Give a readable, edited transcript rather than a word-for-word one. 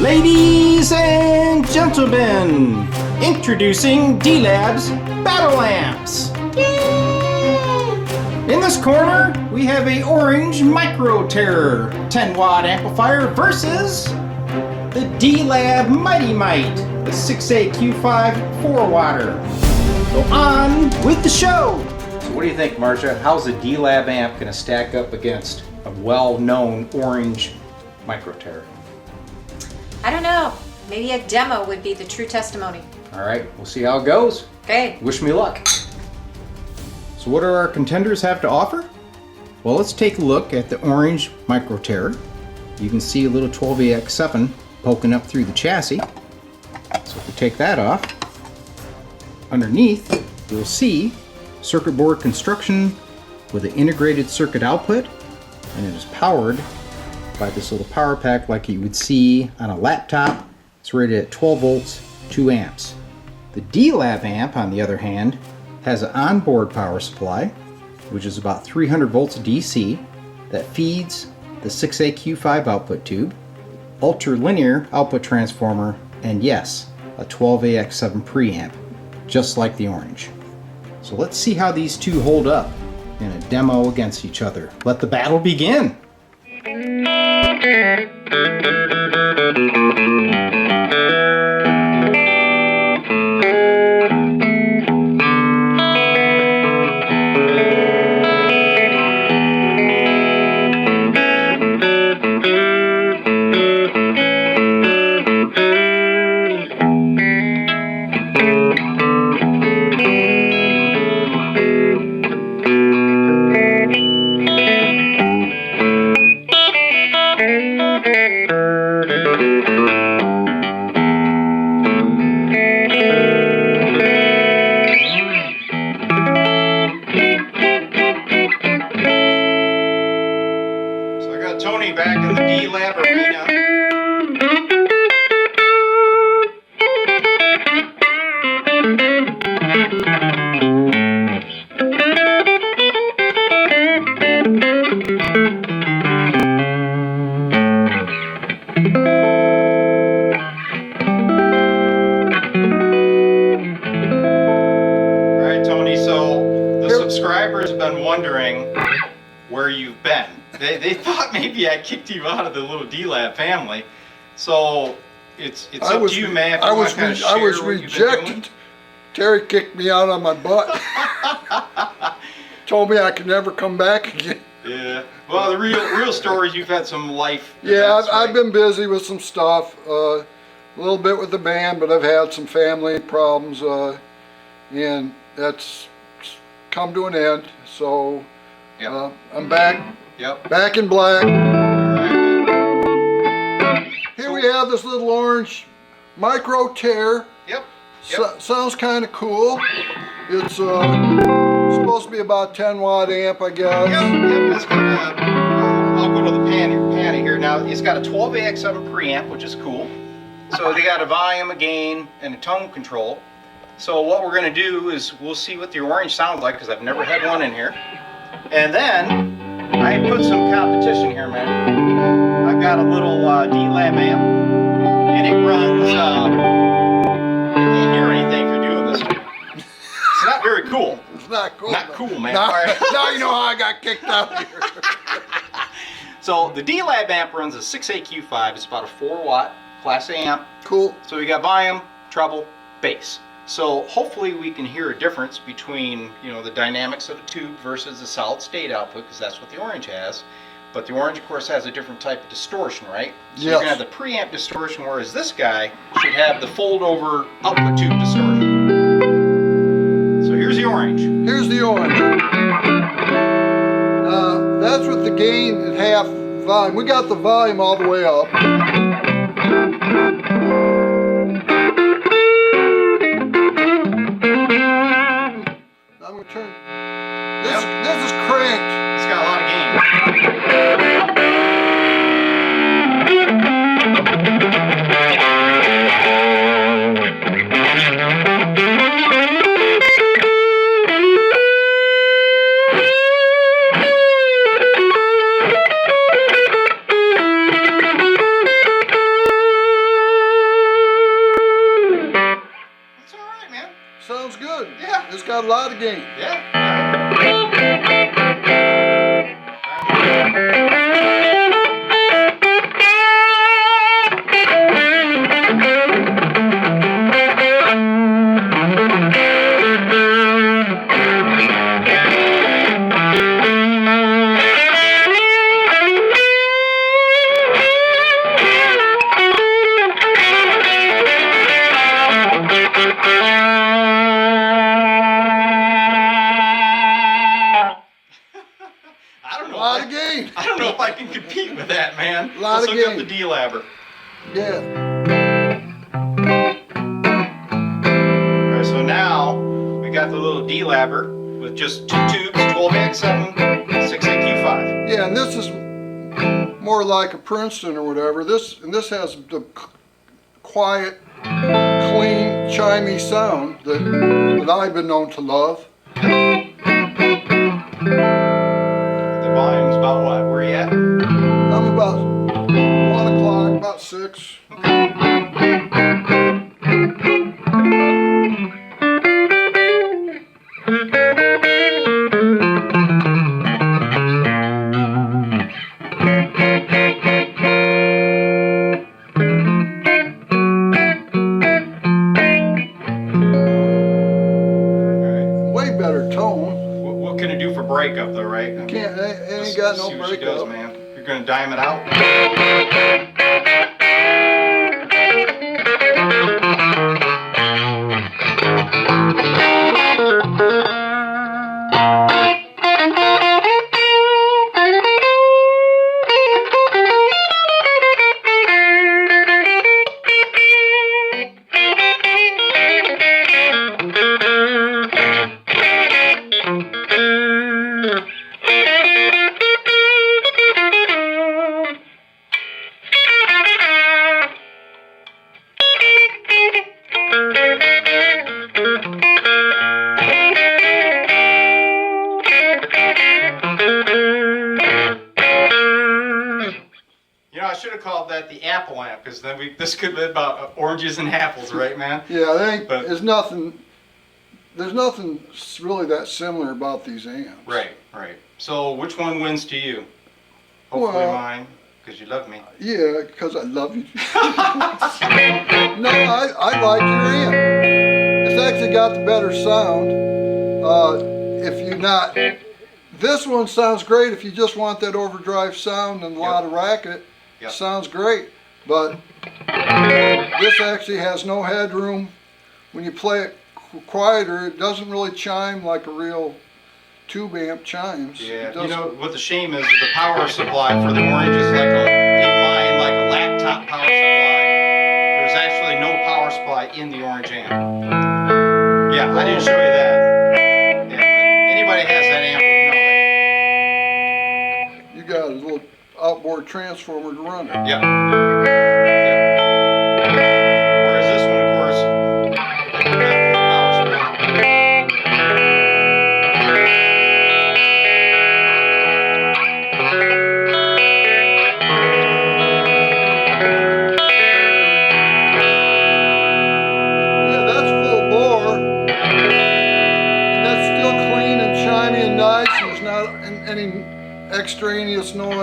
Ladies and gentlemen, introducing D-Lab's Battle Amps. In this corner, we have a orange Micro Terror 10-watt amplifier versus the D-Lab Mighty Mite, the 6A Q5 4-watter. So on with the show. So what do you think, Marcia? How's the D-Lab amp going to stack up against a well-known orange Micro Terror? I don't know. Maybe a demo would be the true testimony. All right, we'll see how it goes. Okay. Wish me luck. So what do our contenders have to offer? Well, let's take a look at the orange Micro Terror. You can see a little 12AX7 poking up through the chassis. So if we take that off, underneath you'll see circuit board construction with an integrated circuit output, and it is powered by this little power pack like you would see on a laptop. It's rated at 12 volts, 2 amps. The D-Lab amp, on the other hand, has an onboard power supply, which is about 300 volts DC, that feeds the 6A Q5 output tube, ultra-linear output transformer, and yes, a 12AX7 preamp, just like the orange. So let's see how these two hold up in a demo against each other. Let the battle begin! Tony back in the D-Lab arena. Alright, Tony, so the subscribers have been wondering where you've been. They thought maybe I kicked you out of the little D-Lab family, so it's up to you, man. I was rejected. Terry kicked me out on my butt. Told me I could never come back again. Yeah. Well, the real story is you've had some life. Yeah, events, I've been busy with some stuff. A little bit with the band, but I've had some family problems, and that's come to an end. So yep. I'm back. Yep. Back in black. Right. Here we have this little orange Micro Terror. Yep. Sounds kind of cool. It's supposed to be about 10-watt amp, I guess. Yep. It's got I'll go to the panty here now. It's got a 12AX7 preamp, which is cool. So they got a volume, a gain, and a tone control. So what we're going to do is we'll see what the orange sounds like, because I've never had one in here. And then I put some competition here, man. I've got a little D-Lab amp, and it runs, you can't hear anything if you're doing this. It's not very cool. It's not cool. Not cool, man. Now, All right. now you know how I got kicked out here. So the D-Lab amp runs a 6A Q5. It's about a 4-watt Class A amp. Cool. So we got volume, treble, bass. So hopefully we can hear a difference between, the dynamics of the tube versus the solid state output, because that's what the orange has. But the orange, of course, has a different type of distortion, right? So yes. You're going to have the preamp distortion, whereas this guy should have the fold-over output tube distortion. So here's the orange. Here's the orange. That's with the gain at half volume. We got the volume all the way up. I'm going to turn. This is cranked. It's got a lot of gain. got a lot of gain. I don't know if I can compete with that, man. Let's look up the D-labber. Yeah. Alright, so now we got the little D-labber with just 2 tubes, 12-7, 6AQ5. Yeah, and this is more like a Princeton or whatever. This has the quiet, clean, chimey sound that I've been known to love. The volume's about what? Where you at? I'm about 1 o'clock, about 6. Way better tone. What can it do for breakup though, right? Can't, it ain't got no see what she does, breakup. man. You're gonna dime it out. I should have called that the apple amp, because then this could be about oranges and apples, right, man? Yeah, there's nothing really that similar about these amps. Right. So which one wins to you? Hopefully mine, because you love me. Yeah, because I love you. No, I like your amp. It's actually got the better sound. This one sounds great if you just want that overdrive sound and a lot of racket. Yep. Sounds great, but this actually has no headroom. When you play it quieter, it doesn't really chime like a real tube amp chimes. Yeah, you know what the shame is, the power supply for the orange is like inline, like a laptop power supply. There's actually no power supply in the orange amp. Yeah, I didn't show you that. Yeah, but anybody has that amp would know it. You got a little outboard transformer to run it. Yep. Whereas this one, of course, not full power supply. Yeah, that's full bore, and that's still clean and chimey and nice, and there's not any extraneous noise.